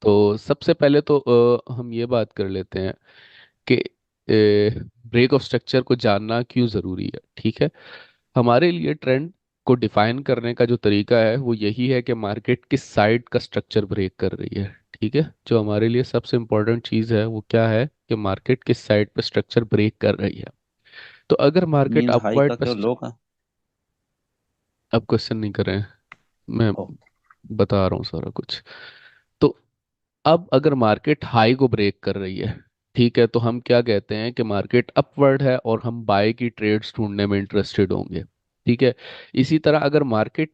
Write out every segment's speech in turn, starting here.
तो सबसे पहले तो हम ये बात कर लेते हैं कि ब्रेक ऑफ स्ट्रक्चर को जानना क्यों ज़रूरी है। ठीक है, हमारे लिए ट्रेंड को डिफाइन करने का जो तरीका है वो यही है कि मार्केट किस साइड का स्ट्रक्चर ब्रेक कर रही है। ठीक है, जो हमारे लिए सबसे इम्पोर्टेंट चीज़ है वो क्या है कि मार्केट किस साइड पे स्ट्रक्चर ब्रेक कर रही है। तो अगर मार्केट मीन्स हाई अपवर्ड का पे क्यों लो का? अब क्वेश्चन नहीं कर रहे हैं, मैं ओ, बता रहा हूँ सारा कुछ। तो अब अगर मार्केट हाई को ब्रेक कर रही है, ठीक है, तो हम क्या कहते हैं कि मार्केट अपवर्ड है और हम बाय की ट्रेड्स ढूंढने में इंटरेस्टेड होंगे। ठीक है, इसी तरह अगर मार्केट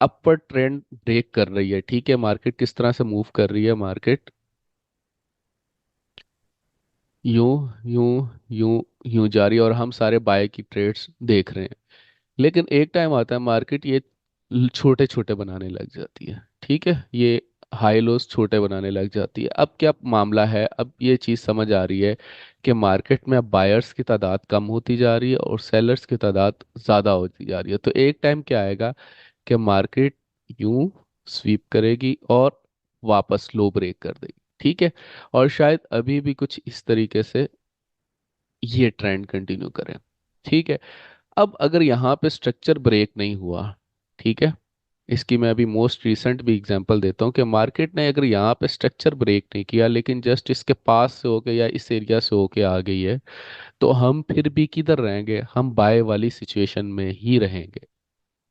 अपवर्ड ट्रेंड ब्रेक कर रही है, ठीक है, मार्केट किस तरह से मूव कर रही है, मार्केट यूं यूं यूं यूं जा रही है और हम सारे बाय की ट्रेड्स देख रहे हैं। लेकिन एक टाइम आता है मार्केट ये छोटे छोटे बनाने लग जाती है। ठीक है, ये हाई लोस छोटे बनाने लग जाती है। अब क्या मामला है, अब ये चीज़ समझ आ रही है कि मार्केट में अब बायर्स की तादाद कम होती जा रही है और सेलर्स की तादाद ज़्यादा होती जा रही है। तो एक टाइम क्या आएगा कि मार्केट यूं स्वीप करेगी और वापस लो ब्रेक कर देगी। ठीक है, और शायद अभी भी कुछ इस तरीके से ये ट्रेंड कंटिन्यू करें। ठीक है, अब अगर यहाँ पे स्ट्रक्चर ब्रेक नहीं हुआ, ठीक है, इसकी मैं अभी मोस्ट रीसेंट भी एग्जांपल देता हूँ कि मार्केट ने अगर यहाँ पे स्ट्रक्चर ब्रेक नहीं किया लेकिन जस्ट इसके पास से होके या इस एरिया से होके आ गई है, तो हम फिर भी किधर रहेंगे, हम बाय वाली सिचुएशन में ही रहेंगे।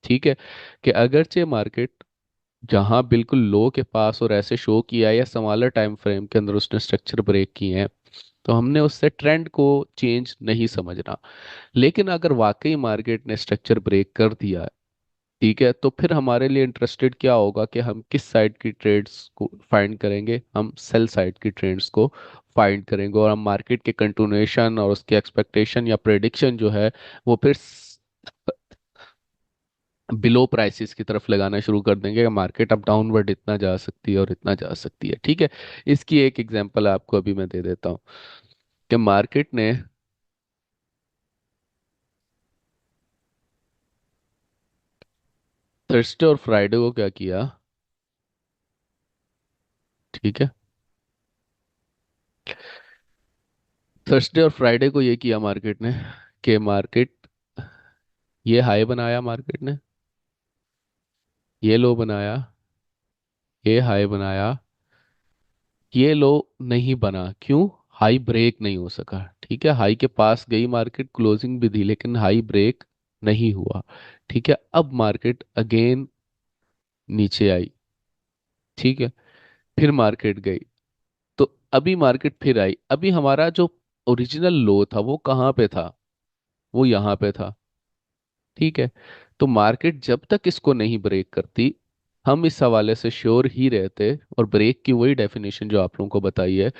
ठीक है, कि अगरचे मार्केट जहां बिल्कुल लो के पास और ऐसे शो किया है या स्मॉलर टाइम फ्रेम के अंदर उसने स्ट्रक्चर ब्रेक किए हैं, तो हमने उससे ट्रेंड को चेंज नहीं समझना। लेकिन अगर वाकई मार्केट ने स्ट्रक्चर ब्रेक कर दिया है, ठीक है, तो फिर हमारे लिए इंटरेस्टेड क्या होगा कि हम किस साइड की ट्रेड्स को फाइंड करेंगे, हम सेल साइड की ट्रेड्स को फाइंड करेंगे और हम मार्केट के कंटिन्यूएशन और उसके एक्सपेक्टेशन या प्रेडिक्शन जो है वो फिर बिलो प्राइसेस की तरफ लगाना शुरू कर देंगे कि मार्केट अब डाउनवर्ड इतना जा सकती है और इतना जा सकती है। ठीक है, इसकी एक एग्जांपल आपको अभी मैं दे देता हूँ कि मार्केट ने थर्सडे और फ्राइडे को क्या किया। ठीक है, थर्सडे और फ्राइडे को ये किया मार्केट ने कि मार्केट ये हाई बनाया, मार्केट ने ये लो बनाया, ये हाई बनाया, ये लो नहीं बना, क्यों, हाई ब्रेक नहीं हो सका। ठीक है, हाई के पास गई मार्केट, क्लोजिंग भी दी लेकिन हाई ब्रेक नहीं हुआ। ठीक है, अब मार्केट अगेन नीचे आई। ठीक है, फिर मार्केट गई, तो अभी मार्केट फिर आई। अभी हमारा जो ओरिजिनल लो था वो कहाँ पे था, वो यहाँ पे था। ठीक है, तो मार्केट जब तक इसको नहीं ब्रेक करती, हम इस हवाले से श्योर ही रहते, और ब्रेक की वही डेफिनेशन जो आप लोगों को बताई है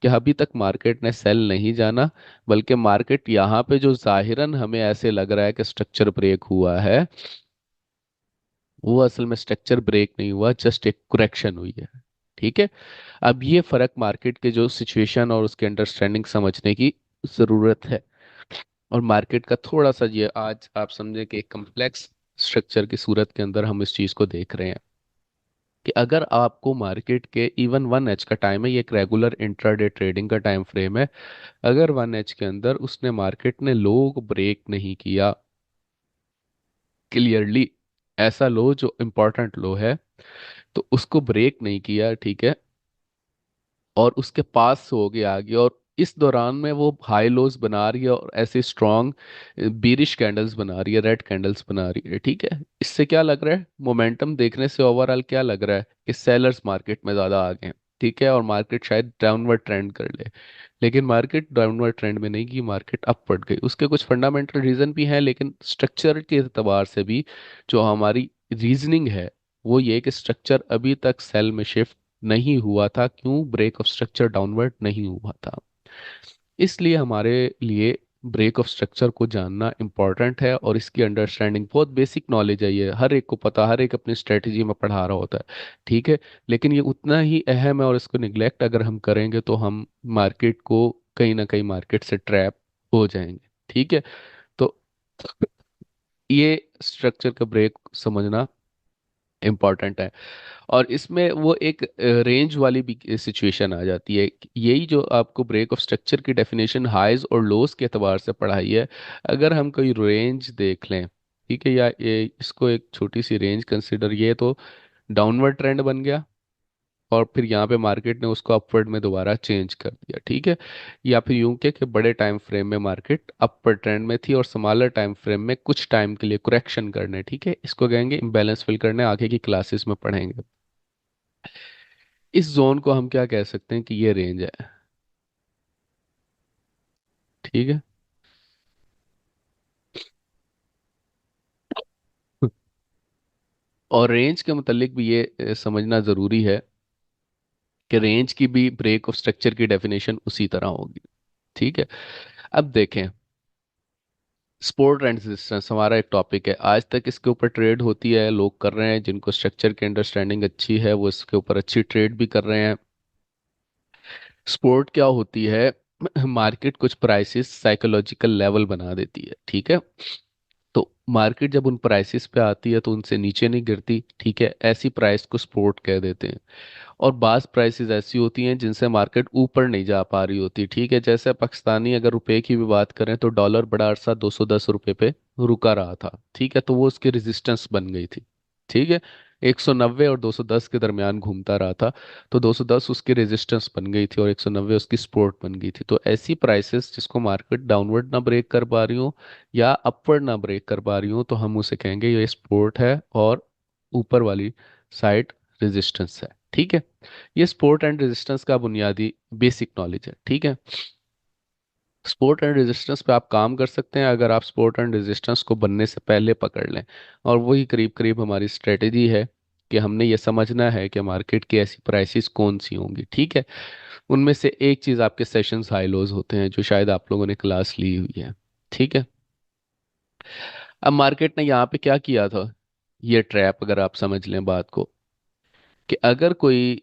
कि अभी तक मार्केट ने सेल नहीं जाना, बल्कि मार्केट यहाँ पे जो जाहिरन हमें ऐसे लग रहा है कि स्ट्रक्चर ब्रेक हुआ है, वो असल में स्ट्रक्चर ब्रेक नहीं हुआ, जस्ट एक करेक्शन हुई है। ठीक है, अब ये फर्क मार्केट के जो सिचुएशन और उसके अंडरस्टैंडिंग समझने की जरूरत है। और मार्केट का थोड़ा सा ये आज आप समझे कि एक कम्प्लेक्स स्ट्रक्चर की सूरत के अंदर हम इस चीज को देख रहे हैं कि अगर आपको मार्केट के इवन 1 एच का टाइम है, ये एक रेगुलर इंट्राडे ट्रेडिंग का टाइम फ्रेम है, अगर 1 एच के अंदर उसने मार्केट ने लो को ब्रेक नहीं किया क्लियरली, ऐसा लो जो इंपॉर्टेंट लो है, तो उसको ब्रेक नहीं किया, ठीक है, और उसके पास से हो गया आगे, और इस दौरान में वो हाई लोज बना रही है और ऐसे स्ट्रॉन्ग बीरिश कैंडल्स बना रही है, रेड कैंडल्स बना रही है। ठीक है, इससे क्या लग रहा है, मोमेंटम देखने से ओवरऑल क्या लग रहा है कि सेलर्स मार्केट में ज्यादा आ गए हैं। ठीक है, और मार्केट शायद डाउनवर्ड ट्रेंड कर ले, लेकिन मार्केट डाउनवर्ड ट्रेंड में नहीं की, मार्केट अपवर्ड गई। उसके कुछ फंडामेंटल रीजन भी हैं, लेकिन स्ट्रक्चर के एतबार से भी जो हमारी रीजनिंग है वो ये कि स्ट्रक्चर अभी तक सेल में शिफ्ट नहीं हुआ था। क्यों, ब्रेक ऑफ स्ट्रक्चर डाउनवर्ड नहीं हुआ था। इसलिए हमारे लिए ब्रेक ऑफ स्ट्रक्चर को जानना इंपॉर्टेंट है, और इसकी अंडरस्टैंडिंग बहुत बेसिक नॉलेज है, ये हर एक को पता, हर एक अपनी स्ट्रेटजी में पढ़ा रहा होता है। ठीक है, लेकिन ये उतना ही अहम है, और इसको निगलेक्ट अगर हम करेंगे तो हम मार्केट को कहीं ना कहीं मार्केट से ट्रैप हो जाएंगे। ठीक है, तो ये स्ट्रक्चर का ब्रेक समझना इंपॉर्टेंट है। और इसमें वो एक रेंज वाली भी सिचुएशन आ जाती है। यही जो आपको ब्रेक ऑफ स्ट्रक्चर की डेफिनेशन हाइज और लोस के एतबार से पढ़ाई है, अगर हम कोई रेंज देख लें, ठीक है, या इसको एक छोटी सी रेंज कंसिडर, ये तो डाउनवर्ड ट्रेंड बन गया, और फिर यहाँ पे मार्केट ने उसको अपवर्ड में दोबारा चेंज कर दिया, ठीक है। या फिर यूं कि बड़े टाइम फ्रेम में मार्केट अपवर्ड ट्रेंड में थी और स्मॉलर टाइम फ्रेम में कुछ टाइम के लिए करेक्शन करने, ठीक है, इसको कहेंगे इम्बैलेंस फिल करने, आगे की क्लासेस में पढ़ेंगे। इस जोन को हम क्या कह सकते हैं कि ये रेंज है, ठीक है। और रेंज के मुतालिक भी ये समझना ज़रूरी है कि रेंज की भी ब्रेक ऑफ स्ट्रक्चर की डेफिनेशन उसी तरह होगी, ठीक है। अब देखें, सपोर्ट एंड रेजिस्टेंस हमारा एक टॉपिक है, आज तक इसके ऊपर ट्रेड होती है, लोग कर रहे हैं, जिनको स्ट्रक्चर की अंडरस्टैंडिंग अच्छी है वो इसके ऊपर अच्छी ट्रेड भी कर रहे हैं। सपोर्ट क्या होती है? मार्केट कुछ प्राइसेस साइकोलॉजिकल लेवल बना देती है, ठीक है। तो मार्केट जब उन प्राइसेस पे आती है तो उनसे नीचे नहीं गिरती, ठीक है, ऐसी प्राइस को सपोर्ट कह देते हैं। और बास प्राइसेस ऐसी होती हैं जिनसे मार्केट ऊपर नहीं जा पा रही होती, ठीक है। जैसे पाकिस्तानी अगर रुपए की भी बात करें तो डॉलर बड़ा अरसा 210 रुपए पे रुका रहा था, ठीक है, तो वो उसकी रेजिस्टेंस बन गई थी, ठीक है। 190 और 210 के दरमियान घूमता रहा था, तो 210 उसकी रेजिस्टेंस बन गई थी और 190 उसकी सपोर्ट बन गई थी। तो ऐसी प्राइसेस जिसको मार्केट डाउनवर्ड ना ब्रेक कर पा रही हो या अपवर्ड ना ब्रेक कर पा रही हो, तो हम उसे कहेंगे ये सपोर्ट है और ऊपर वाली साइड रेजिस्टेंस है, ठीक है। ये सपोर्ट एंड रेजिस्टेंस का बुनियादी बेसिक नॉलेज है, ठीक है। सपोर्ट एंड रेजिस्टेंस पे आप काम कर सकते हैं अगर आप सपोर्ट एंड रेजिस्टेंस को बनने से पहले पकड़ लें। और वही करीब करीब हमारी स्ट्रेटेजी है कि हमने ये समझना है कि मार्केट की ऐसी प्राइसेस कौन सी होंगी, ठीक है। उनमें से एक चीज़ आपके सेशंस हाई लोज होते हैं, जो शायद आप लोगों ने क्लास ली हुई है, ठीक है। अब मार्केट ने यहाँ पे क्या किया था, ये ट्रैप अगर आप समझ लें बात को, कि अगर कोई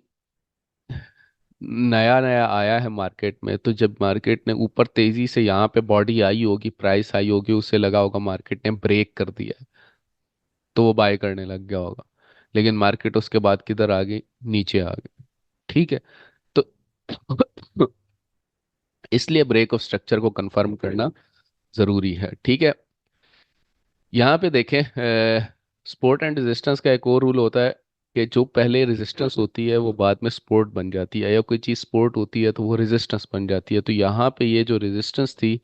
नया नया आया है मार्केट में, तो जब मार्केट ने ऊपर तेजी से यहाँ पे बॉडी आई होगी, प्राइस आई होगी, उसे लगा होगा मार्केट ने ब्रेक कर दिया है, तो वो बाय करने लग गया होगा। लेकिन मार्केट उसके बाद किधर आ गई? नीचे आ गई, ठीक है। तो इसलिए ब्रेक ऑफ स्ट्रक्चर को कंफर्म करना जरूरी है, ठीक है। यहाँ पे देखें, सपोर्ट एंड रेजिस्टेंस का एक और रूल होता है कि जो पहले रेजिस्टेंस होती है वो बाद में सपोर्ट बन जाती है, या कोई चीज़ सपोर्ट होती है तो वो रेजिस्टेंस बन जाती है। तो यहाँ पे ये जो रेजिस्टेंस थी,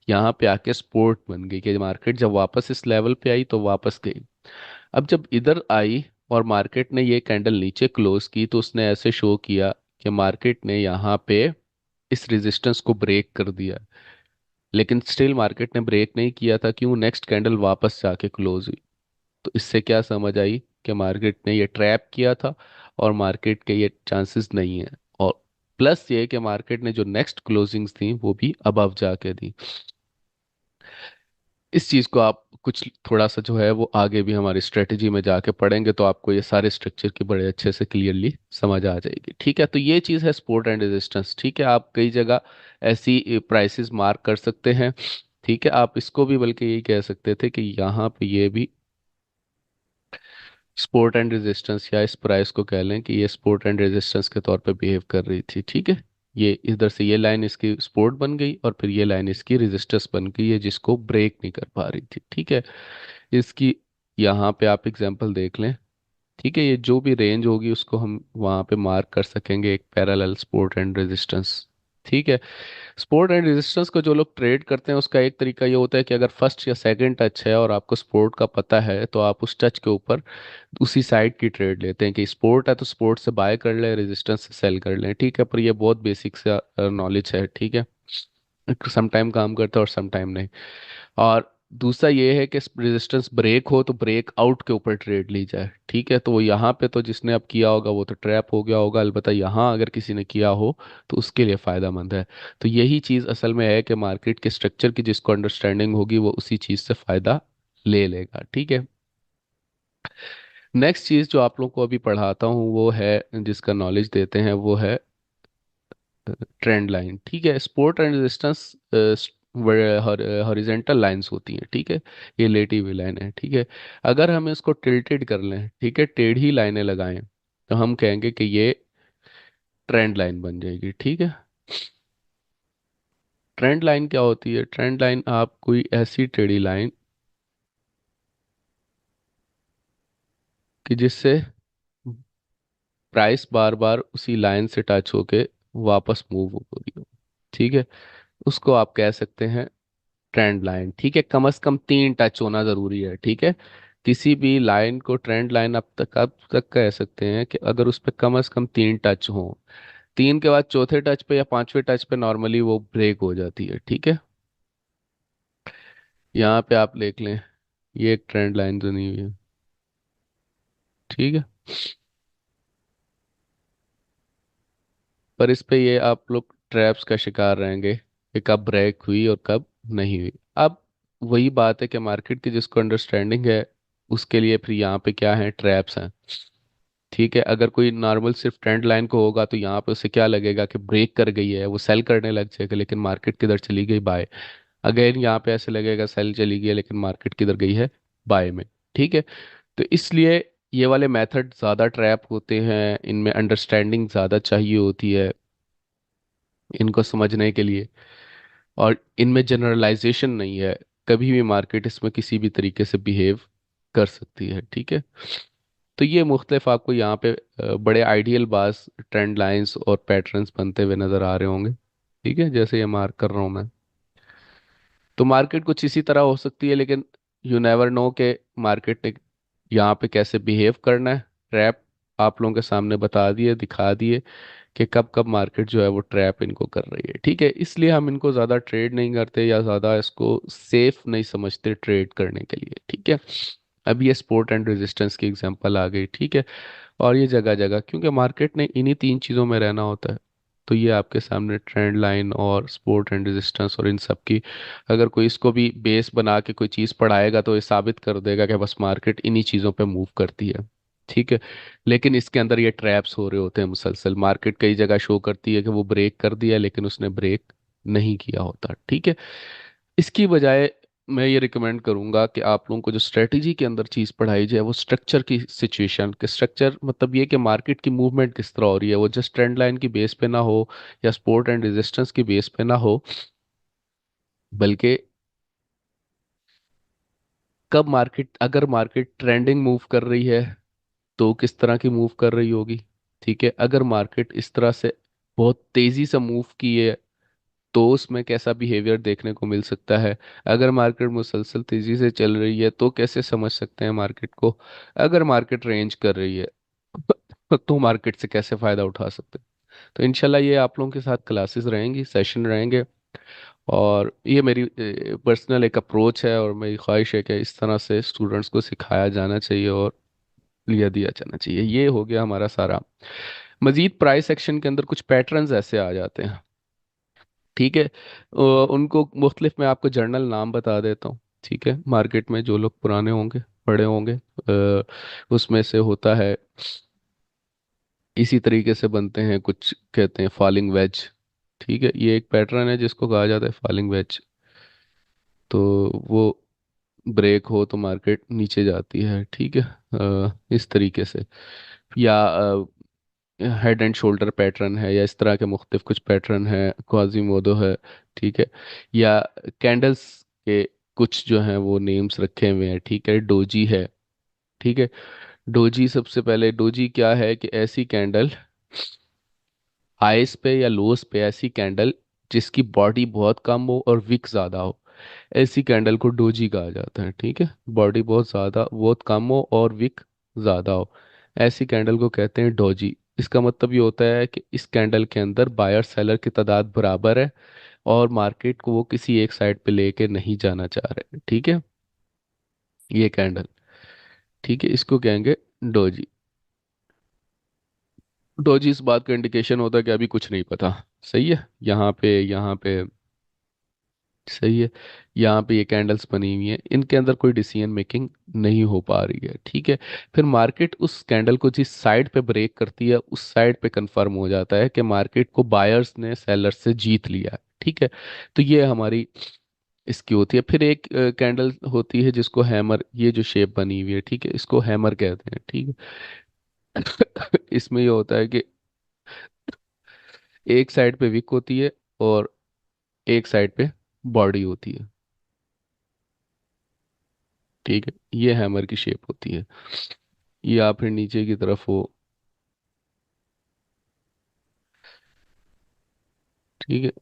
यहाँ पे आके सपोर्ट बन गई कि मार्केट जब वापस इस लेवल पे आई तो वापस गई। अब जब इधर आई और मार्केट ने ये कैंडल नीचे क्लोज की, तो उसने ऐसे शो किया कि मार्केट ने यहाँ पे इस रेजिस्टेंस को ब्रेक कर दिया। लेकिन स्टिल मार्केट ने ब्रेक नहीं किया था, क्यों? नेक्स्ट कैंडल वापस जाके क्लोज हुई। तो इससे क्या समझ आई कि मार्केट ने ये ट्रैप किया था और मार्केट के ये चांसेस नहीं है। और प्लस ये कि मार्केट ने जो नेक्स्ट क्लोजिंग्स थी वो भी अबव जाके दी। इस चीज़ को आप कुछ थोड़ा सा जो है वो आगे भी हमारी स्ट्रेटजी में जाके पढ़ेंगे तो आपको ये सारे स्ट्रक्चर की बड़े अच्छे से क्लियरली समझ आ जाएगी, ठीक है। तो ये चीज़ है सपोर्ट एंड रेजिस्टेंस, ठीक है। आप कई जगह ऐसी प्राइसेस मार्क कर सकते हैं, ठीक है। आप इसको भी बल्कि यही कह सकते थे कि यहाँ पे ये भी सपोर्ट एंड रेजिस्टेंस, या इस प्राइस को कह लें कि ये सपोर्ट एंड रेजिस्टेंस के तौर पे बिहेव कर रही थी, ठीक है। ये इधर से ये लाइन इसकी सपोर्ट बन गई और फिर ये लाइन इसकी रेजिस्टेंस बन गई है, जिसको ब्रेक नहीं कर पा रही थी, ठीक है। इसकी यहाँ पे आप एग्जांपल देख लें, ठीक है। ये जो भी रेंज होगी उसको हम वहाँ पे मार्क कर सकेंगे एक पैरेलल सपोर्ट एंड रेजिस्टेंस, ठीक है। सपोर्ट एंड रेजिस्टेंस को जो लोग ट्रेड करते हैं उसका एक तरीका ये होता है कि अगर फर्स्ट या सेकंड टच है और आपको सपोर्ट का पता है, तो आप उस टच के ऊपर उसी साइड की ट्रेड लेते हैं कि सपोर्ट है तो सपोर्ट से बाय कर लें, रेजिस्टेंस से सेल कर लें, ठीक है। पर ये बहुत बेसिक सा नॉलेज है, ठीक है। सम टाइम काम करता है और सम टाइम नहीं। और दूसरा ये है कि रेजिस्टेंस ब्रेक हो तो ब्रेक आउट के ऊपर ट्रेड ली जाए, ठीक है। तो वो यहाँ पे तो जिसने अब किया होगा वो तो ट्रैप हो गया होगा, अलबत्ता यहाँ अगर किसी ने किया हो तो उसके लिए फ़ायदा मंद है। तो यही चीज़ असल में है कि मार्केट के स्ट्रक्चर की जिसको अंडरस्टैंडिंग होगी वो उसी चीज़ से फ़ायदा ले लेगा, ठीक है। नेक्स्ट चीज़ जो आप लोग को अभी पढ़ाता हूँ वो है, जिसका नॉलेज देते हैं वो है ट्रेंड लाइन, ठीक है। Support and resistance horizontal lines होती हैं, ठीक है। ये लेटी हुई लाइन है, ठीक है। अगर हम इसको टिल्टेड कर लें, ठीक है, टेढ़ी लाइनें लगाएं, तो हम कहेंगे कि ये ट्रेंड लाइन बन जाएगी, ठीक है। ट्रेंड लाइन क्या होती है? ट्रेंड लाइन आप कोई ऐसी टेढ़ी लाइन कि जिससे प्राइस बार बार उसी लाइन से टच होके वापस मूव हो रही हो, ठीक है, उसको आप कह सकते हैं ट्रेंड लाइन, ठीक है। कम से कम 3 टच होना जरूरी है, ठीक है। किसी भी लाइन को ट्रेंड लाइन अब तक कह सकते हैं कि अगर उस पर कम से कम 3 टच हो। 3 के बाद चौथे टच पे या 5वें टच पे नॉर्मली वो ब्रेक हो जाती है, ठीक है। यहाँ पे आप देख लें, ये एक ट्रेंड लाइन बनी हुई है, ठीक है। पर इस पे ये आप लोग ट्रैप्स का शिकार रहेंगे कि कब ब्रेक हुई और कब नहीं हुई। अब वही बात है कि मार्केट की जिसको अंडरस्टैंडिंग है उसके लिए फिर यहाँ पे क्या है, ट्रैप्स हैं, ठीक है। अगर कोई नॉर्मल सिर्फ ट्रेंड लाइन को होगा तो यहाँ पे उसे क्या लगेगा कि ब्रेक कर गई है, वो सेल करने लग जाएगा, लेकिन मार्केट किधर चली गई, बाय। अगेन यहाँ पे ऐसे लगेगा सेल चली गई है लेकिन मार्केट किधर गई है, बाय में, ठीक है। तो इसलिए ये वाले मेथड ज़्यादा ट्रैप होते हैं, इनमें अंडरस्टैंडिंग ज़्यादा चाहिए होती है इनको समझने के लिए। और इनमें जनरलाइजेशन नहीं है, कभी भी मार्केट इसमें किसी भी तरीके से बिहेव कर सकती है, ठीक है। तो ये मुख्तलिफ आपको यहाँ पे बड़े आइडियल बास ट्रेंड लाइंस और पैटर्न्स बनते हुए नज़र आ रहे होंगे, ठीक है, जैसे ये मार्क कर रहा हूँ मैं। तो मार्केट कुछ इसी तरह हो सकती है, लेकिन यू नेवर नो के मार्केट ने यहाँ पे कैसे बिहेव करना है। ट्रैप आप लोगों के सामने बता दिए, दिखा दिए कि कब कब मार्केट जो है वो ट्रैप इनको कर रही है, ठीक है। इसलिए हम इनको ज़्यादा ट्रेड नहीं करते या ज़्यादा इसको सेफ नहीं समझते ट्रेड करने के लिए, ठीक है। अब ये सपोर्ट एंड रेजिस्टेंस की एग्जांपल आ गई, ठीक है। और ये जगह जगह क्योंकि मार्केट ने इन्हीं 3 चीज़ों में रहना होता है, तो ये आपके सामने ट्रेंड लाइन और सपोर्ट एंड रेजिस्टेंस और इन सब की, अगर कोई इसको भी बेस बना के कोई चीज़ पढ़ाएगा तो ये साबित कर देगा कि बस मार्केट इन्हीं चीज़ों पे मूव करती है, ठीक है। लेकिन इसके अंदर ये ट्रैप्स हो रहे होते हैं मुसलसल। मार्केट कई जगह शो करती है कि वो ब्रेक कर दिया लेकिन उसने ब्रेक नहीं किया होता, ठीक है। इसकी बजाय मैं ये रिकमेंड करूंगा कि आप लोगों को जो स्ट्रेटजी के अंदर चीज़ पढ़ाई जाए वो स्ट्रक्चर की सिचुएशन के स्ट्रक्चर, मतलब ये कि मार्केट की मूवमेंट किस तरह हो रही है, वो जस्ट ट्रेंड लाइन की बेस पे ना हो या सपोर्ट एंड रेजिस्टेंस की बेस पे ना हो, बल्कि कब मार्केट, अगर मार्केट ट्रेंडिंग मूव कर रही है तो किस तरह की मूव कर रही होगी, ठीक है। अगर मार्केट इस तरह से बहुत तेजी से मूव की है तो उसमें कैसा बिहेवियर देखने को मिल सकता है। अगर मार्केट मुसलसल तेजी से चल रही है तो कैसे समझ सकते हैं मार्केट को। अगर मार्केट रेंज कर रही है तो मार्केट से कैसे फायदा उठा सकते हैं। तो इंशाल्लाह ये आप लोगों के साथ क्लासेस रहेंगी, सेशन रहेंगे। और ये मेरी पर्सनल एक अप्रोच है और मेरी ख्वाहिश है कि इस तरह से स्टूडेंट्स को सिखाया जाना चाहिए और लिया दिया जाना चाहिए। ये हो गया हमारा सारा। मजीद प्राइस एक्शन के अंदर कुछ पैटर्न्स ऐसे आ जाते हैं, ठीक है। उनको मुख्तलिफ मैं आपको जर्नल नाम बता देता हूँ, ठीक है। मार्केट में जो लोग पुराने होंगे, पढ़े होंगे, उसमें से होता है, इसी तरीके से बनते हैं कुछ, कहते हैं फॉलिंग वेज, ठीक है। ये एक पैटर्न है जिसको कहा जाता है फॉलिंग वेज। तो वो ब्रेक हो तो मार्केट नीचे जाती है, ठीक है, इस तरीके से। या हेड एंड शोल्डर पैटर्न है, या इस तरह के मुख्तलिफ कुछ पैटर्न है, क्वाजीमोदो है, ठीक है। या कैंडल्स के कुछ जो हैं वो नेम्स रखे हुए हैं, ठीक है। डोजी है, ठीक है। डोजी, सबसे पहले डोजी क्या है कि ऐसी कैंडल, हाईस पे या लोस पे ऐसी कैंडल जिसकी बॉडी बहुत कम हो और विक ज़्यादा हो, ऐसी कैंडल को डोजी कहा जाता है, ठीक है। बॉडी बहुत कम हो और विक ज़्यादा हो, ऐसी कैंडल को कहते हैं डोजी। इसका मतलब ये होता है कि इस कैंडल के अंदर बायर सेलर की तादाद बराबर है और मार्केट को वो किसी एक साइड पे लेके नहीं जाना चाह रहे, ठीक है। ये कैंडल, ठीक है, इसको कहेंगे डोजी। डोजी इस बात का इंडिकेशन होता है कि अभी कुछ नहीं पता, सही है। यहाँ पे सही है, यहाँ पे ये कैंडल्स बनी हुई हैं, इनके अंदर कोई डिसीजन मेकिंग नहीं हो पा रही है, ठीक है। फिर मार्केट उस कैंडल को जिस साइड पे ब्रेक करती है उस साइड पे कंफर्म हो जाता है कि मार्केट को बायर्स ने सेलर्स से जीत लिया है, ठीक है। तो ये हमारी इसकी होती है। फिर एक कैंडल होती है जिसको हैमर, ये जो शेप बनी हुई है, ठीक है, इसको हैमर कहते हैं, ठीक है। इसमें ये होता है कि एक साइड पे विक होती है और एक साइड पे बॉडी होती है, ठीक है, ये हैमर की शेप होती है। या फिर नीचे की तरफ हो, ठीक है,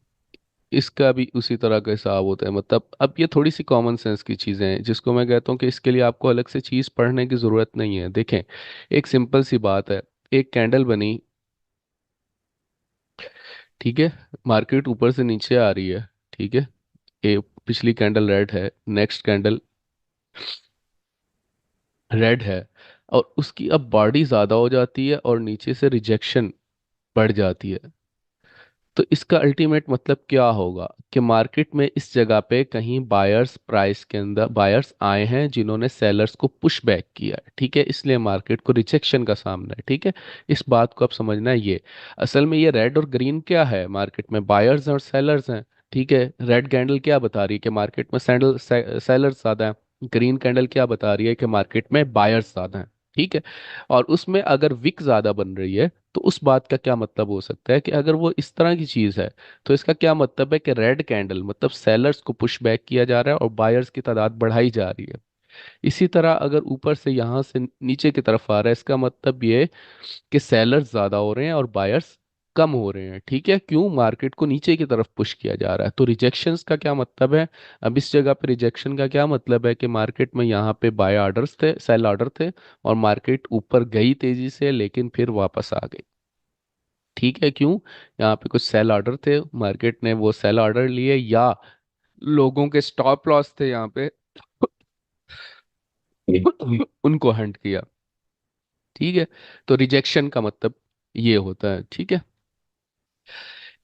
इसका भी उसी तरह का हिसाब होता है। मतलब अब ये थोड़ी सी कॉमन सेंस की चीजें हैं जिसको मैं कहता हूँ कि इसके लिए आपको अलग से चीज पढ़ने की जरूरत नहीं है। देखें, एक सिंपल सी बात है, एक कैंडल बनी, ठीक है, मार्केट ऊपर से नीचे आ रही है, ठीक है, पिछली कैंडल रेड है, नेक्स्ट कैंडल रेड है, और उसकी अब बॉडी ज्यादा हो जाती है और नीचे से रिजेक्शन बढ़ जाती है। तो इसका अल्टीमेट मतलब क्या होगा कि मार्केट में इस जगह पे कहीं बायर्स, प्राइस के अंदर बायर्स आए हैं जिन्होंने सेलर्स को पुश बैक किया है, ठीक है, इसलिए मार्केट को रिजेक्शन का सामना है, ठीक है। इस बात को आप समझना है। ये असल में ये रेड और ग्रीन क्या है, मार्केट में बायर्स और सेलर्स हैं, ठीक है। रेड कैंडल क्या बता रही है कि मार्केट में सेलर्स ज्यादा है, ग्रीन कैंडल क्या बता रही है कि मार्केट में बायर्स ज्यादा हैं, ठीक है। और उसमें अगर विक ज्यादा बन रही है तो उस बात का क्या मतलब हो सकता है कि अगर वो इस तरह की चीज है तो इसका क्या मतलब है कि रेड कैंडल मतलब सेलर्स को पुश बैक किया जा रहा है और बायर्स की तादाद बढ़ाई जा रही है। इसी तरह अगर ऊपर से यहाँ से नीचे की तरफ आ रहा है, इसका मतलब ये कि सेलर्स ज्यादा हो रहे हैं और बायर्स कम हो रहे हैं, ठीक है। क्यों, मार्केट को नीचे की तरफ पुश किया जा रहा है। तो रिजेक्शंस का क्या मतलब है, अब इस जगह पे रिजेक्शन का क्या मतलब है कि मार्केट में यहाँ पे बाय ऑर्डर्स थे, सेल ऑर्डर थे, और मार्केट ऊपर गई तेजी से लेकिन फिर वापस आ गई, ठीक है। क्यों, यहाँ पे कुछ सेल ऑर्डर थे, मार्केट ने वो सेल ऑर्डर लिए, या लोगों के स्टॉप लॉस थे यहाँ पे, उनको हंट किया, ठीक है। तो रिजेक्शन का मतलब ये होता है, ठीक है।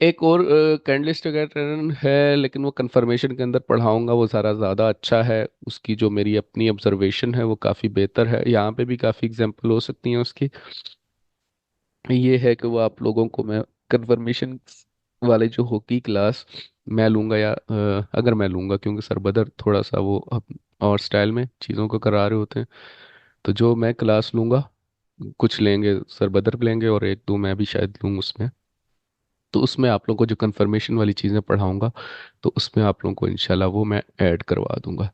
एक और कैंडलिस्ट पैटर्न है लेकिन वो कंफर्मेशन के अंदर पढ़ाऊंगा, वो सारा ज़्यादा अच्छा है, उसकी जो मेरी अपनी ऑब्जर्वेशन है वो काफ़ी बेहतर है, यहाँ पे भी काफ़ी एग्जांपल हो सकती हैं उसकी। ये है कि वो आप लोगों को मैं कंफर्मेशन वाले जो होगी क्लास मैं लूंगा, या अगर मैं लूंगा, क्योंकि सर बदर थोड़ा सा वो और स्टाइल में चीज़ों को करा रहे होते हैं, तो जो मैं क्लास लूंगा, कुछ लेंगे सर बदर भी लेंगे और एक दो मैं भी शायद लूँ उसमें, तो उसमें आप लोगों को जो कंफर्मेशन वाली चीज़ें पढ़ाऊंगा तो उसमें आप लोगों को इंशाल्लाह वो मैं ऐड करवा दूंगा।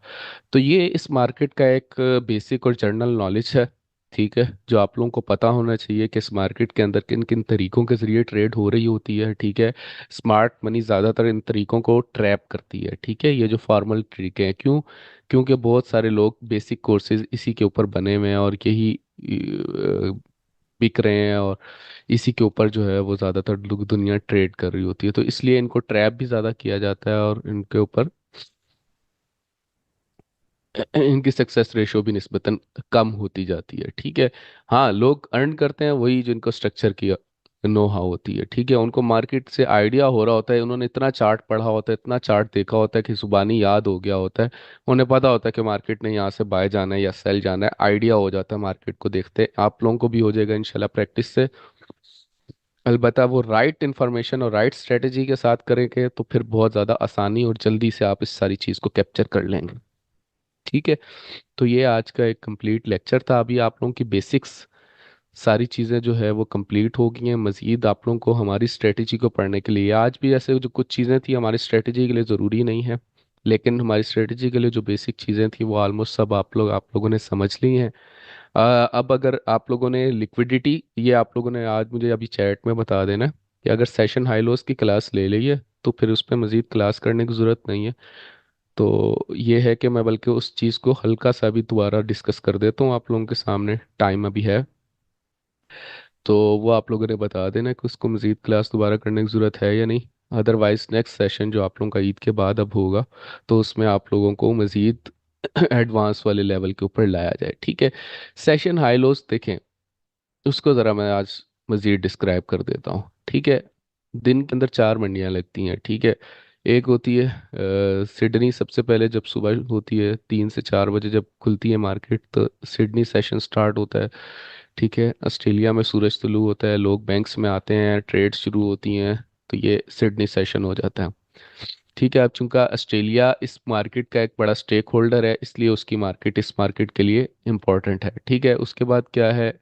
तो ये इस मार्केट का एक बेसिक और जनरल नॉलेज है, ठीक है, जो आप लोगों को पता होना चाहिए कि इस मार्केट के अंदर किन किन तरीकों के जरिए ट्रेड हो रही होती है, ठीक है। स्मार्ट मनी ज़्यादातर इन तरीकों को ट्रैप करती है, ठीक है, ये जो फॉर्मल तरीके हैं। क्यों, क्योंकि बहुत सारे लोग बेसिक कोर्सेज इसी के ऊपर बने हुए हैं और यही बिक रहे हैं, और इसी के ऊपर जो है वो ज़्यादातर लोग दुनिया ट्रेड कर रही होती है, तो इसलिए इनको ट्रैप भी ज़्यादा किया जाता है और इनके ऊपर इनकी सक्सेस रेशो भी निस्बतन कम होती जाती है, ठीक है। हाँ, लोग अर्न करते हैं वही जिनको स्ट्रक्चर की नो हाउ होती है, ठीक है, उनको मार्केट से आइडिया हो रहा होता है, उन्होंने इतना चार्ट पढ़ा होता है, इतना चार्ट देखा होता है कि जुबानी याद हो गया होता है, उन्हें पता होता है कि मार्केट ने यहाँ से बाय जाना है या सेल जाना है, आइडिया हो जाता है मार्केट को देखते। आप लोगों को भी हो जाएगा इंशाल्लाह प्रैक्टिस से। अलबत्ता वो राइट इंफॉर्मेशन और राइट स्ट्रेटजी के साथ करेंगे तो फिर बहुत ज़्यादा आसानी और जल्दी से आप इस सारी चीज़ को कैप्चर कर लेंगे, ठीक है। तो ये आज का एक कंप्लीट लेक्चर था। अभी आप लोगों की बेसिक्स सारी चीज़ें जो है वो कंप्लीट हो गई हैं। मज़ीद आप लोगों को हमारी स्ट्रेटजी को पढ़ने के लिए, आज भी ऐसे जो कुछ चीज़ें थी हमारी स्ट्रेटजी के लिए ज़रूरी नहीं है, लेकिन हमारी स्ट्रेटजी के लिए जो बेसिक चीज़ें थी वो ऑलमोस्ट सब आप लोगों ने समझ ली हैं। अब अगर आप लोगों ने लिक्विडिटी, ये आप लोगों ने आज मुझे अभी चैट में बता देना कि अगर सेशन हाई लोस की क्लास ले ली है तो फिर उस पर मज़ीद क्लास करने की ज़रूरत नहीं है। तो ये है कि मैं बल्कि उस चीज़ को हल्का सा भी दोबारा डिस्कस कर देता हूँ आप लोगों के सामने, टाइम अभी है, तो वो आप लोगों ने बता देना कि उसको मज़ीद क्लास दोबारा करने की ज़रूरत है या नहीं। अदरवाइज नेक्स्ट सेशन जो आप लोगों का ईद के बाद अब होगा तो उसमें आप लोगों को मज़ीद एडवांस वाले लेवल के ऊपर लाया जाए, ठीक है। सेशन हाई लोस देखें, उसको ज़रा मैं आज मज़ीद डिस्क्राइब कर देता हूँ, ठीक है। दिन के अंदर चार मंडियाँ लगती हैं, ठीक है। एक होती है सिडनी, सबसे पहले जब सुबह होती है 3 से 4 बजे जब खुलती है मार्केट तो सिडनी सेशन स्टार्ट होता है, ठीक है। ऑस्ट्रेलिया में सूरज तुलू होता है, लोग बैंक्स में आते हैं, ट्रेड शुरू होती हैं, तो ये सिडनी सेशन हो जाता है। ठीक है। अब चूंकि ऑस्ट्रेलिया इस मार्केट का एक बड़ा स्टेक होल्डर है, इसलिए उसकी मार्केट इस मार्केट के लिए इम्पोर्टेंट है। ठीक है। उसके बाद क्या है,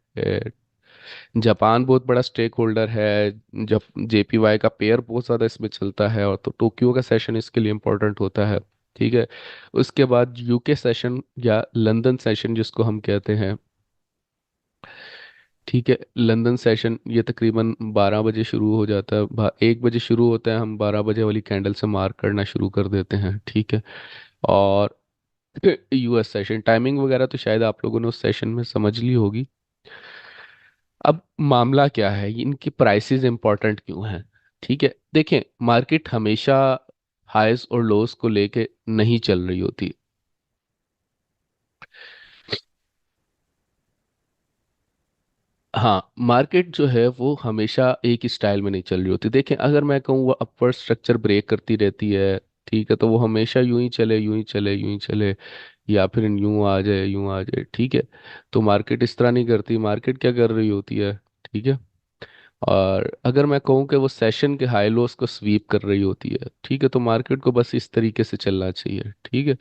जापान बहुत बड़ा स्टेक होल्डर है। जब जेपीवाई का पेयर बहुत ज़्यादा इसमें चलता है, और तो टोक्यो का सेशन इसके लिए इम्पोर्टेंट होता है। ठीक है। उसके बाद यूके सेशन या लंदन सेशन जिसको हम कहते हैं। ठीक है। लंदन सेशन ये तकरीबन 12 बजे शुरू हो जाता है, 1 बजे शुरू होता है, हम 12 बजे वाली कैंडल से मार्क करना शुरू कर देते हैं। ठीक है। और यूएस सेशन टाइमिंग वगैरह तो शायद आप लोगों ने उस सेशन में समझ ली होगी। अब मामला क्या है, इनकी प्राइसेस इंपॉर्टेंट क्यों हैं? ठीक है। देखें, मार्केट हमेशा हाईज और लोज को लेके नहीं चल रही होती। हाँ, मार्केट जो है वो हमेशा एक ही स्टाइल में नहीं चल रही होती। देखें, अगर मैं कहूँ वो अपवर्ड स्ट्रक्चर ब्रेक करती रहती है, ठीक है, तो वो हमेशा यूं ही चले, यूं ही चले, यूं ही चले, या फिर यूं आ जाए, यूं आ जाए। ठीक है। तो मार्केट इस तरह नहीं करती। मार्केट क्या कर रही होती है? ठीक है। और अगर मैं कहूँ कि वो सेशन के हाई लोस को स्वीप कर रही होती है, ठीक है, तो मार्केट को बस इस तरीके से चलना चाहिए। ठीक है।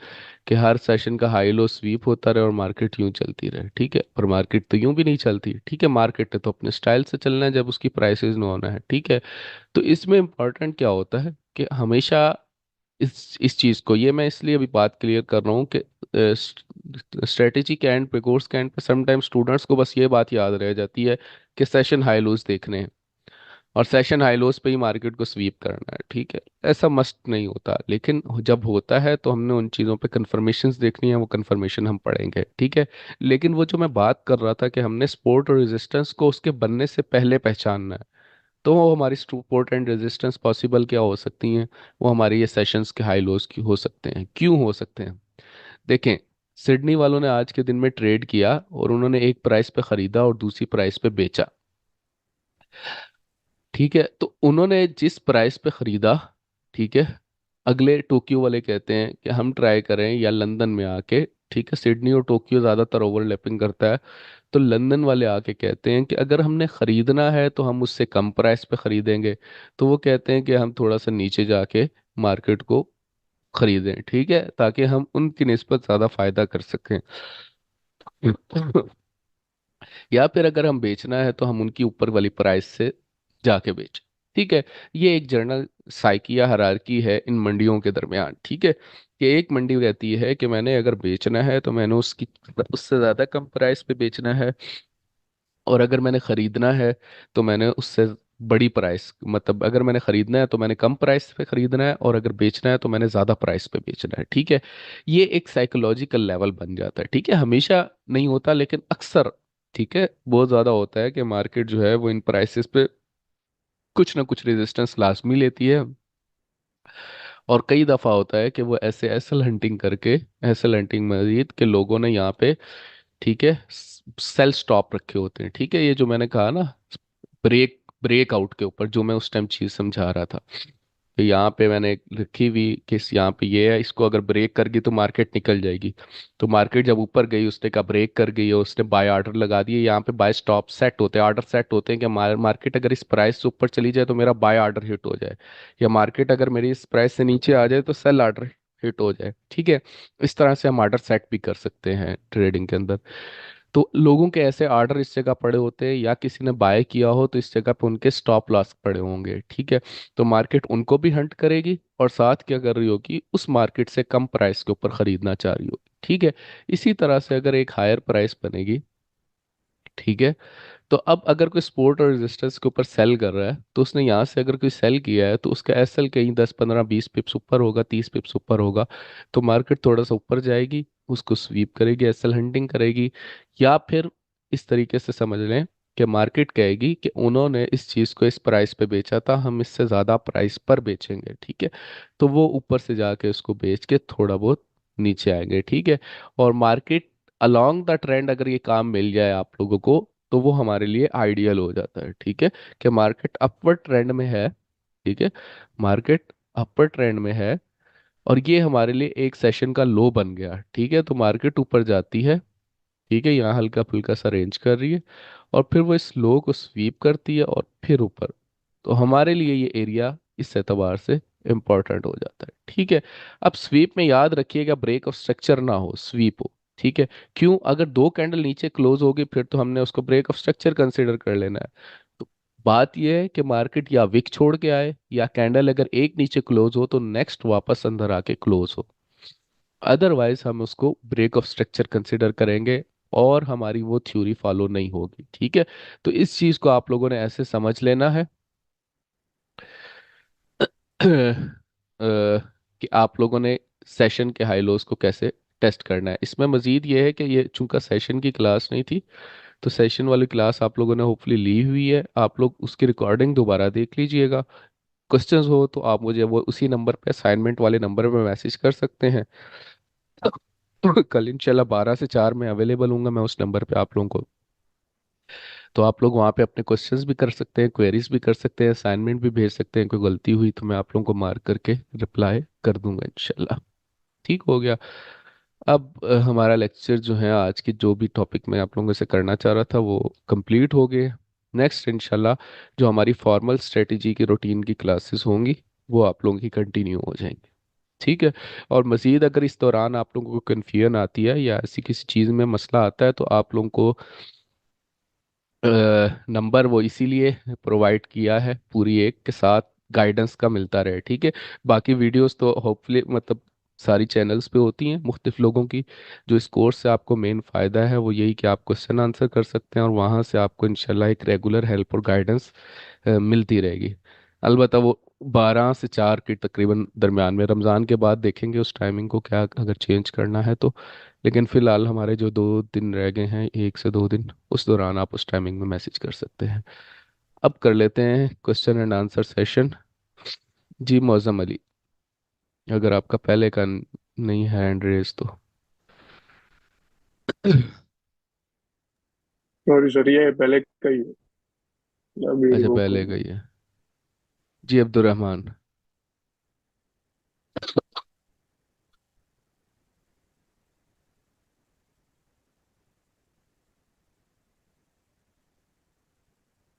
कि हर सेशन का हाई लो स्वीप होता रहे और मार्केट यूं चलती रहे। ठीक है। पर मार्केट तो यूं भी नहीं चलती। ठीक है। मार्केट ने तो अपने स्टाइल से चलना है जब उसकी प्राइसेस में होना है। ठीक है। तो इसमें इंपॉर्टेंट क्या होता है कि हमेशा इस चीज को, ये मैं इसलिए अभी बात क्लियर कर रहा हूँ कि स्ट्रेटेजी के एंड पे, कोर्स के एंड पे समटाइम स्टूडेंट्स को बस ये बात याद रह जाती है कि सेशन हाई लोज देखने हैं और सेशन हाई लोज पे ही मार्केट को स्वीप करना है। ठीक है। ऐसा मस्ट नहीं होता, लेकिन जब होता है तो हमने उन चीज़ों पे कंफर्मेशंस देखनी है, वो कंफर्मेशन हम पढ़ेंगे। ठीक है। लेकिन वो जो मैं बात कर रहा था कि हमने सपोर्ट और रेजिस्टेंस को उसके बनने से पहले पहचानना है, तो वो हमारी सपोर्ट एंड रेजिस्टेंस पॉसिबल क्या हो सकती हैं? वो हमारे ये सेशंस के हाई लोज की हो सकते हैं। क्यों हो सकते हैं? देखें, सिडनी वालों ने आज के दिन में ट्रेड किया और उन्होंने एक प्राइस पे खरीदा और दूसरी प्राइस पे बेचा। ठीक है। तो उन्होंने जिस प्राइस पे खरीदा, ठीक है, अगले टोक्यो वाले कहते हैं कि हम ट्राई करें या लंदन में आके, ठीक है, सिडनी और टोक्यो ज़्यादातर ओवरलैपिंग करता है, तो लंदन वाले आके कहते हैं कि अगर हमने खरीदना है तो हम उससे कम प्राइस पे खरीदेंगे। तो वो कहते हैं कि हम थोड़ा सा नीचे जाके मार्केट को खरीदें। ठीक है, ताकि हम उनकी निस्बत ज़्यादा फायदा कर सकें। या फिर अगर हम बेचना है तो हम उनकी ऊपर वाली प्राइस से जाके बेचें। ठीक है। ये एक जनरल साइकी या हायरार्की है इन मंडियों के दरमियान। ठीक है। कि एक मंडी कहती है कि मैंने अगर बेचना है तो मैंने उसकी उससे ज़्यादा कम प्राइस पे बेचना है, और अगर मैंने खरीदना है तो मैंने उससे बड़ी प्राइस, मतलब अगर मैंने खरीदना है तो मैंने कम प्राइस पे खरीदना है, और अगर बेचना है तो मैंने ज़्यादा प्राइस पे बेचना है। ठीक है। ये एक साइकोलॉजिकल लेवल बन जाता है। ठीक है। हमेशा नहीं होता, लेकिन अक्सर, ठीक है, बहुत ज़्यादा होता है कि मार्केट जो है वो इन प्राइसेस पे कुछ ना कुछ रेजिस्टेंस लाजमी लेती है। और कई दफ़ा होता है कि वो ऐसे एसल हंटिंग करके, एसल हंटिंग मजीद के लोगों ने यहाँ पे, ठीक है, सेल स्टॉप रखे होते हैं। ठीक है। ये जो मैंने कहा ना, ब्रेकआउट के ऊपर जो मैं उस टाइम चीज समझा रहा था, तो यहाँ पे मैंने रखी हुई कि यहाँ पे ये है, इसको अगर ब्रेक कर गई तो मार्केट निकल जाएगी। तो मार्केट जब ऊपर गई, उसने का ब्रेक कर गई और उसने बाय ऑर्डर लगा दिए। यहाँ पे बाय स्टॉप सेट होते हैं, ऑर्डर सेट होते हैं कि मार्केट अगर इस प्राइस से ऊपर चली जाए तो मेरा बाय ऑर्डर हिट हो जाए, या मार्केट अगर मेरी इस प्राइस से नीचे आ जाए तो सेल ऑर्डर हिट हो जाए। ठीक है। इस तरह से हम ऑर्डर सेट भी कर सकते हैं ट्रेडिंग के अंदर। तो लोगों के ऐसे ऑर्डर इस जगह पड़े होते हैं, या किसी ने बाय किया हो तो इस जगह पे उनके स्टॉप लॉस पड़े होंगे। ठीक है। तो मार्केट उनको भी हंट करेगी और साथ क्या कर रही होगी, उस मार्केट से कम प्राइस के ऊपर खरीदना चाह रही होगी। ठीक है। इसी तरह से अगर एक हायर प्राइस बनेगी, ठीक है, तो अब अगर कोई सपोर्ट और रेजिस्टेंस के ऊपर सेल कर रहा है, तो उसने यहाँ से अगर कोई सेल किया है तो उसका एसएल कहीं 10 15 20 पिप्स ऊपर होगा, 30 पिप्स ऊपर होगा। तो मार्केट थोड़ा सा ऊपर जाएगी, उसको स्वीप करेगी, एसएल हंटिंग करेगी। या फिर इस तरीके से समझ लें कि मार्केट कहेगी कि उन्होंने इस चीज़ को इस प्राइस पे बेचा था, हम इससे ज़्यादा प्राइस पर बेचेंगे। ठीक है। तो वो ऊपर से जाके उसको बेच के थोड़ा बहुत नीचे आएंगे। ठीक है। और मार्केट अलोंग द ट्रेंड अगर ये काम मिल जाए आप लोगों को, तो वो हमारे लिए आइडियल हो जाता है। ठीक है। कि मार्केट अपवर्ड ट्रेंड में है। ठीक है। मार्केट अपवर्ड ट्रेंड में है और ये हमारे लिए एक सेशन का लो बन गया। ठीक है। तो मार्केट ऊपर जाती है, ठीक है, यहाँ हल्का फुल्का सा रेंज कर रही है, और फिर वो इस लो को स्वीप करती है और फिर ऊपर। तो हमारे लिए ये एरिया इस एतबार से इंपॉर्टेंट हो जाता है। ठीक है। अब स्वीप में याद रखिएगा ब्रेक ऑफ स्ट्रक्चर ना हो, स्वीप हो। ठीक है। क्यों? अगर दो कैंडल नीचे क्लोज होगी फिर तो हमने उसको ब्रेक ऑफ स्ट्रक्चर कंसीडर कर लेना है। तो बात यह है कि मार्केट या विक छोड़ के आए, या कैंडल अगर एक नीचे क्लोज हो तो नेक्स्ट वापस अंदर आके क्लोज हो, अदरवाइज हम उसको ब्रेक ऑफ स्ट्रक्चर कंसिडर करेंगे और हमारी वो थ्योरी फॉलो नहीं होगी। ठीक है। तो इस चीज को आप लोगों ने ऐसे समझ लेना है कि आप लोगों ने सेशन के हाई लोज को कैसे टेस्ट करना है। इसमें मजीद ये है कि ये चूंकि सेशन की क्लास नहीं थी, तो सेशन वाली क्लास आप लोगों ने होपफुली ली हुई है, आप लोग उसकी रिकॉर्डिंग दोबारा देख लीजिएगा। क्वेश्चंस हो तो आप मुझे वो उसी नंबर पे, असाइनमेंट वाले नंबर पे मैसेज कर सकते हैं। कल इंशाल्लाह 12 से 4 में अवेलेबल हूँगा मैं उस नंबर पे आप लोगों को। तो आप लोग वहाँ पे अपने क्वेश्चंस भी कर सकते हैं, क्वेरीज भी कर सकते हैं, असाइनमेंट भी भेज सकते हैं। कोई गलती हुई तो मैं आप लोगों को मार्क करके रिप्लाई कर दूंगा इंशाल्लाह। ठीक हो गया। अब हमारा लेक्चर जो है, आज की जो भी टॉपिक मैं आप लोगों से करना चाह रहा था वो कंप्लीट हो गए। नेक्स्ट इंशाल्लाह जो हमारी फॉर्मल स्ट्रेटजी की रूटीन की क्लासेस होंगी वो आप लोगों की कंटिन्यू हो जाएंगी। ठीक है। और मज़ीद अगर इस दौरान आप लोगों को कन्फ्यूजन आती है या ऐसी किसी चीज़ में मसला आता है तो आप लोगों को नंबर वो इसीलिए प्रोवाइड किया है, पूरी एक के साथ गाइडेंस का मिलता रहे। ठीक है। बाकी वीडियोस तो होपफुली मतलब सारी चैनल्स पे होती हैं मुख्तलिफ लोगों की। जो इस कोर्स से आपको मेन फ़ायदा है वो यही कि आप क्वेश्चन आंसर कर सकते हैं और वहाँ से आपको इंशाल्लाह एक रेगुलर हेल्प और गाइडेंस मिलती रहेगी। अलबत्ता वो 12 से 4 के तकरीबन दरमियान में, रमज़ान के बाद देखेंगे उस टाइमिंग को क्या अगर चेंज करना है तो। लेकिन फिलहाल हमारे जो 2 दिन रह गए हैं, 1 से 2 दिन, उस दौरान आप उस टाइमिंग में मैसेज कर सकते हैं। अब कर लेते हैं क्वेश्चन एंड आंसर सेशन। जी मौजम अली, अगर आपका पहले का नहीं है हैंड रेस तो। सॉरी सर, ये पहले का ही है, अभी अच्छा वो पहले का कर। ही है। जी अब्दुलरहमान।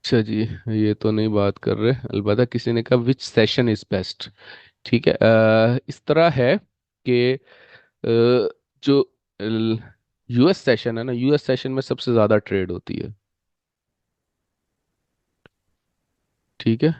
अच्छा जी, ये तो नहीं बात कर रहे। अलबत्ता किसी ने कहा विच सेशन इज बेस्ट। ठीक है। इस तरह है कि जो यूएस सेशन है ना, यूएस सेशन में सबसे ज़्यादा ट्रेड होती है। ठीक है।